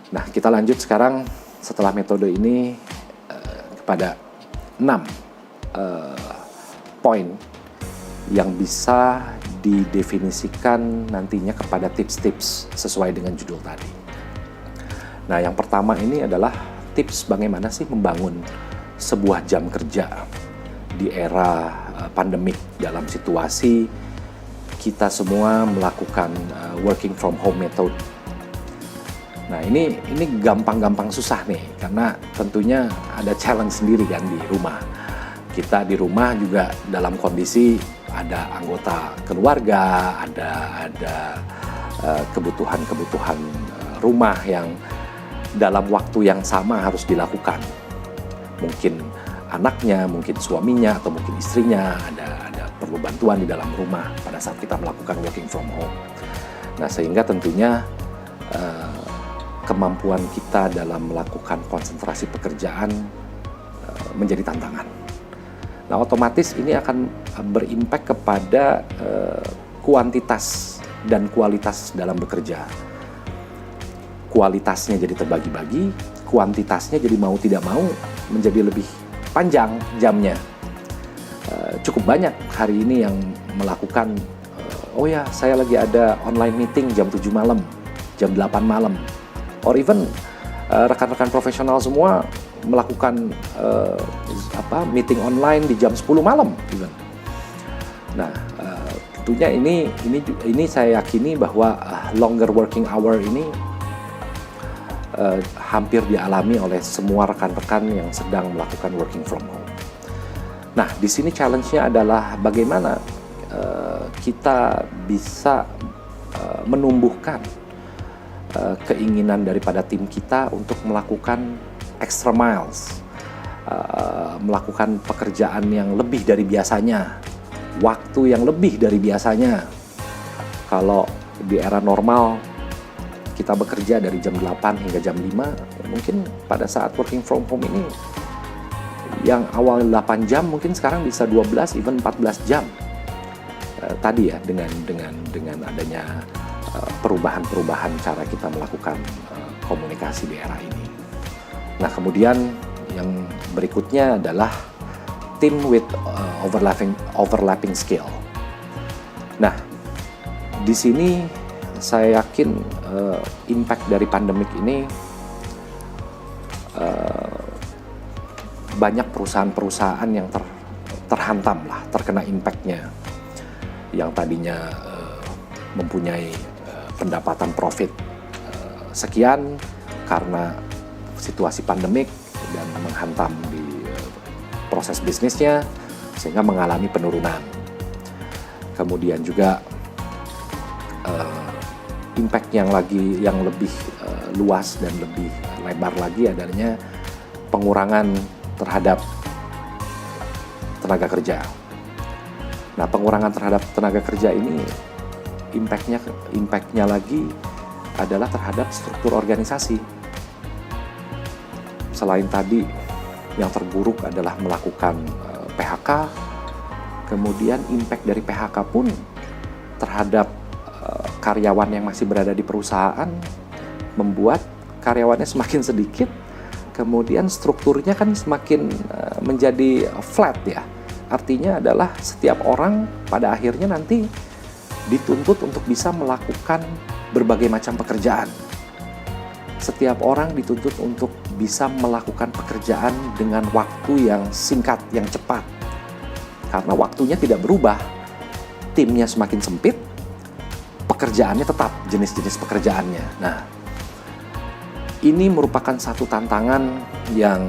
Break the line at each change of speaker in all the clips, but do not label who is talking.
Nah, kita lanjut sekarang setelah metode ini kepada 6 poin yang bisa didefinisikan nantinya kepada tips-tips sesuai dengan judul tadi. Nah, yang pertama ini adalah tips bagaimana sih membangun sebuah jam kerja di era pandemik dalam situasi kita semua melakukan working from home method. Nah, ini gampang-gampang susah nih, karena tentunya ada challenge sendiri kan di rumah. Kita di rumah juga dalam kondisi ada anggota keluarga, ada kebutuhan-kebutuhan rumah yang dalam waktu yang sama harus dilakukan. Mungkin anaknya, mungkin suaminya, atau mungkin istrinya ada perlu bantuan di dalam rumah pada saat kita melakukan working from home. Nah, sehingga tentunya kemampuan kita dalam melakukan konsentrasi pekerjaan menjadi tantangan. Nah, otomatis ini akan berimpact kepada kuantitas dan kualitas dalam bekerja. Kualitasnya jadi terbagi-bagi, kuantitasnya jadi mau tidak mau menjadi lebih panjang jamnya. Cukup banyak hari ini yang melakukan, oh ya saya lagi ada online meeting jam 7 malam, jam 8 malam. Or even rekan-rekan profesional semua melakukan meeting online di jam 10 malam even. Nah, tentunya ini saya yakini bahwa longer working hour ini hampir dialami oleh semua rekan-rekan yang sedang melakukan working from home. Nah, di sini challenge-nya adalah bagaimana kita bisa menumbuhkan keinginan daripada tim kita untuk melakukan extra miles, melakukan pekerjaan yang lebih dari biasanya, waktu yang lebih dari biasanya. Kalau di era normal kita bekerja dari jam 8 hingga jam 5, mungkin pada saat working from home ini yang awal 8 jam mungkin sekarang bisa 12 even 14 jam. Tadi ya dengan adanya perubahan-perubahan cara kita melakukan komunikasi di era ini. Nah, kemudian yang berikutnya adalah team with overlapping skill. Nah, di sini saya yakin impact dari pandemik ini banyak perusahaan-perusahaan yang terhantam lah, terkena impact-nya. Yang tadinya mempunyai pendapatan profit sekian karena situasi pandemik dan menghantam di proses bisnisnya sehingga mengalami penurunan. Kemudian juga impact yang lebih luas dan lebih lebar lagi adanya pengurangan terhadap tenaga kerja. Nah, pengurangan terhadap tenaga kerja ini impactnya lagi adalah terhadap struktur organisasi. Selain tadi yang terburuk adalah melakukan PHK, kemudian impact dari PHK pun terhadap karyawan yang masih berada di perusahaan membuat karyawannya semakin sedikit, kemudian strukturnya kan semakin menjadi flat ya. Artinya adalah setiap orang pada akhirnya nanti dituntut untuk bisa melakukan berbagai macam pekerjaan. Setiap orang dituntut untuk bisa melakukan pekerjaan dengan waktu yang singkat, yang cepat. Karena waktunya tidak berubah, timnya semakin sempit, pekerjaannya tetap jenis-jenis pekerjaannya. Nah, ini merupakan satu tantangan yang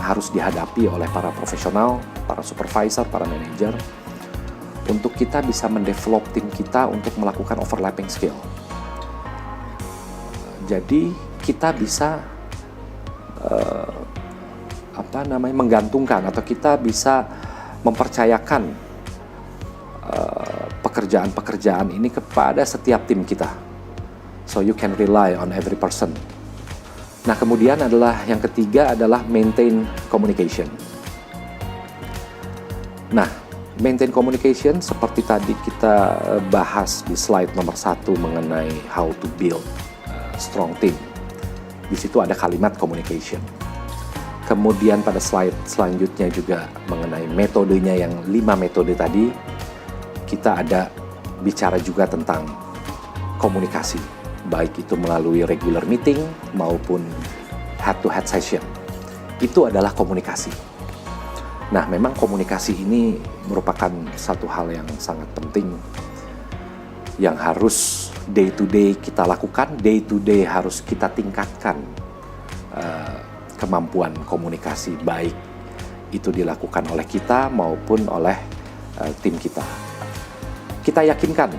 harus dihadapi oleh para profesional, para supervisor, para manajer, untuk kita bisa mendevelop tim kita untuk melakukan overlapping skill. Jadi kita bisa menggantungkan atau kita bisa mempercayakan pekerjaan-pekerjaan ini kepada setiap tim kita. So you can rely on every person. Nah, kemudian yang ketiga adalah maintain communication. Nah, maintain communication seperti tadi kita bahas di slide nomor 1 mengenai how to build strong team. Di situ ada kalimat communication. Kemudian pada slide selanjutnya juga mengenai metodenya yang 5 metode tadi, kita ada bicara juga tentang komunikasi, baik itu melalui regular meeting maupun head-to-head session. Itu adalah komunikasi. Nah, memang komunikasi ini merupakan satu hal yang sangat penting yang harus day to day kita lakukan, day to day harus kita tingkatkan kemampuan komunikasi, baik itu dilakukan oleh kita maupun oleh tim kita. Kita yakinkan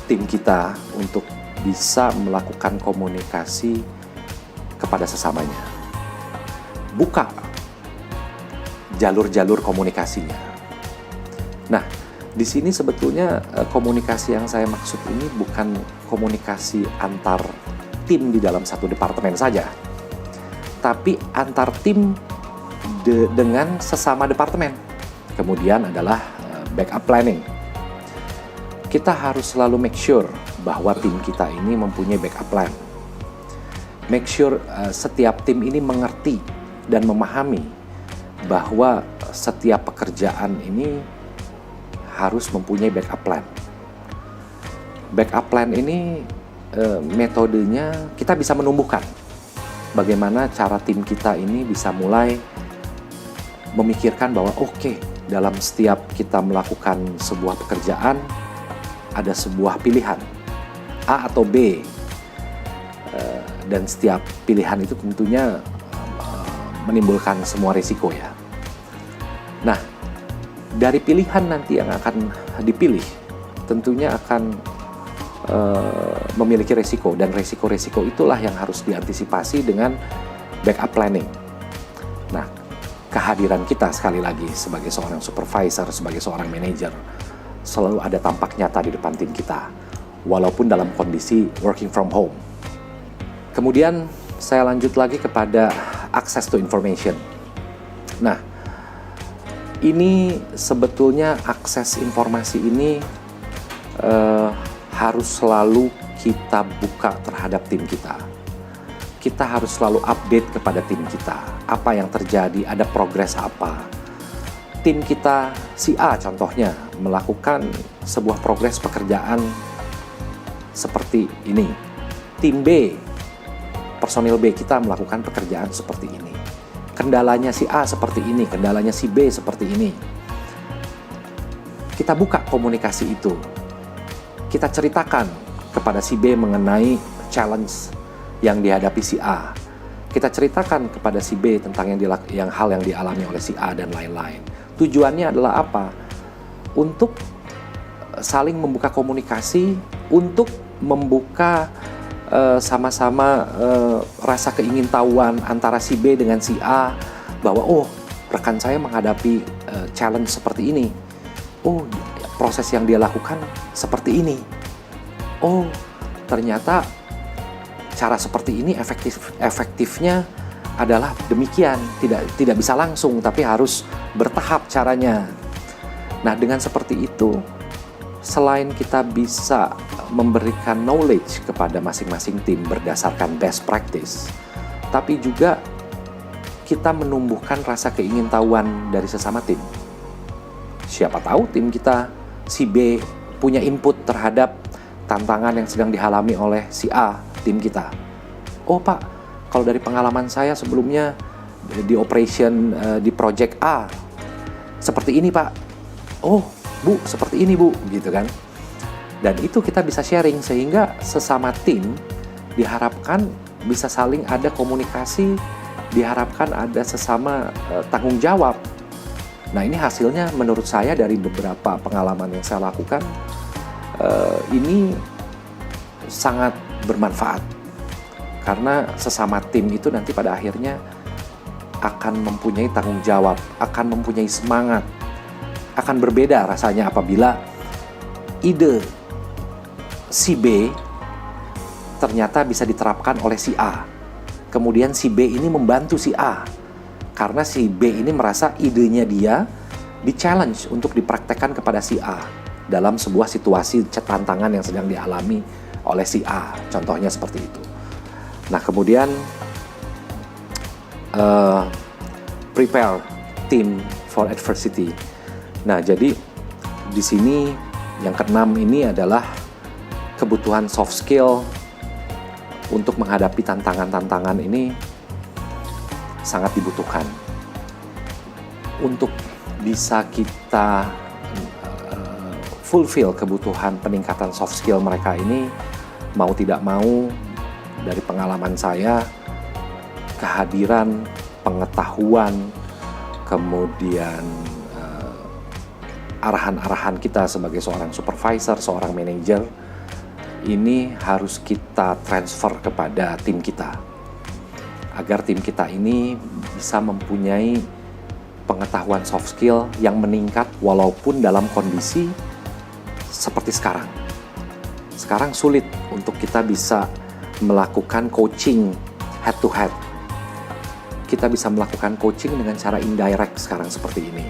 tim kita untuk bisa melakukan komunikasi kepada sesamanya. Buka jalur-jalur komunikasinya. Nah, di sini sebetulnya komunikasi yang saya maksud ini bukan komunikasi antar tim di dalam satu departemen saja, tapi antar tim dengan sesama departemen. Kemudian adalah backup planning. Kita harus selalu make sure bahwa tim kita ini mempunyai backup plan. Make sure setiap tim ini mengerti dan memahami bahwa setiap pekerjaan ini harus mempunyai backup plan. Backup plan ini metodenya kita bisa menumbuhkan bagaimana cara tim kita ini bisa mulai memikirkan bahwa oke, dalam setiap kita melakukan sebuah pekerjaan ada sebuah pilihan A atau B, dan setiap pilihan itu tentunya menimbulkan semua risiko ya. Nah, dari pilihan nanti yang akan dipilih tentunya akan memiliki risiko, dan risiko-risiko itulah yang harus diantisipasi dengan backup planning. Nah, kehadiran kita sekali lagi sebagai seorang supervisor, sebagai seorang manajer, selalu ada tampak nyata di depan tim kita, walaupun dalam kondisi working from home. Kemudian saya lanjut lagi kepada access to information. Nah, ini sebetulnya akses informasi ini harus selalu kita buka terhadap tim kita. Kita harus selalu update kepada tim kita. Apa yang terjadi, ada progres apa. Tim kita, si A contohnya, melakukan sebuah progres pekerjaan seperti ini. Tim B, personil B kita melakukan pekerjaan seperti ini. Kendalanya si A seperti ini, kendalanya si B seperti ini. Kita buka komunikasi itu. Kita ceritakan kepada si B mengenai challenge yang dihadapi si A. Kita ceritakan kepada si B tentang hal yang dialami oleh si A dan lain-lain. Tujuannya adalah apa? Untuk saling membuka komunikasi, untuk membuka sama-sama rasa keingintahuan antara si B dengan si A, bahwa oh, rekan saya menghadapi challenge seperti ini. Oh, proses yang dia lakukan seperti ini. Oh, ternyata cara seperti ini efektifnya adalah demikian, tidak bisa langsung tapi harus bertahap caranya. Nah, dengan seperti itu, selain kita bisa memberikan knowledge kepada masing-masing tim berdasarkan best practice, tapi juga kita menumbuhkan rasa keingintahuan dari sesama tim. Siapa tahu tim kita, si B, punya input terhadap tantangan yang sedang dialami oleh si A, tim kita. Oh Pak, kalau dari pengalaman saya sebelumnya di operation di project A, seperti ini Pak. Oh Bu, seperti ini Bu, gitu kan. Dan itu kita bisa sharing sehingga sesama tim diharapkan bisa saling ada komunikasi, diharapkan ada sesama tanggung jawab. Nah, ini hasilnya menurut saya dari beberapa pengalaman yang saya lakukan, ini sangat bermanfaat. Karena sesama tim itu nanti pada akhirnya akan mempunyai tanggung jawab, akan mempunyai semangat. Akan berbeda rasanya apabila ide si B ternyata bisa diterapkan oleh si A. Kemudian si B ini membantu si A. Karena si B ini merasa idenya dia di-challenge untuk dipraktekkan kepada si A dalam sebuah situasi tantangan yang sedang dialami oleh si A. Contohnya seperti itu. Nah, kemudian prepare team for adversity. Nah, jadi di sini yang keenam ini adalah kebutuhan soft skill untuk menghadapi tantangan-tantangan ini sangat dibutuhkan. Untuk bisa kita fulfill kebutuhan peningkatan soft skill mereka ini, mau tidak mau dari pengalaman saya, kehadiran, pengetahuan, kemudian arahan-arahan kita sebagai seorang supervisor, seorang manajer, ini harus kita transfer kepada tim kita. Agar tim kita ini bisa mempunyai pengetahuan soft skill yang meningkat walaupun dalam kondisi seperti sekarang. Sekarang sulit untuk kita bisa melakukan coaching head to head. Kita bisa melakukan coaching dengan cara indirect sekarang seperti ini.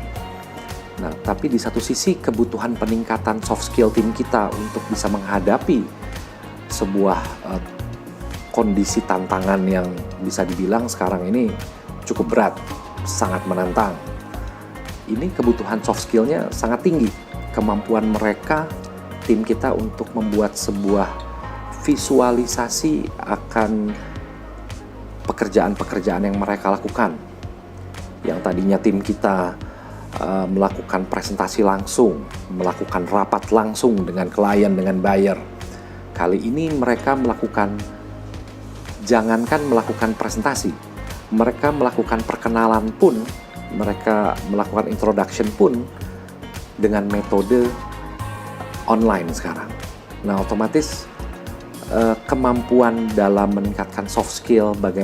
Nah, tapi di satu sisi kebutuhan peningkatan soft skill tim kita untuk bisa menghadapi sebuah kondisi tantangan yang bisa dibilang sekarang ini cukup berat, sangat menantang. Ini kebutuhan soft skill-nya sangat tinggi. Kemampuan mereka, tim kita untuk membuat sebuah visualisasi akan pekerjaan-pekerjaan yang mereka lakukan. Yang tadinya tim kita melakukan presentasi langsung, melakukan rapat langsung dengan klien, dengan buyer. Kali ini mereka jangankan melakukan presentasi, mereka melakukan perkenalan pun, mereka melakukan introduction pun dengan metode online sekarang. Nah, otomatis kemampuan dalam meningkatkan soft skill, bagaimana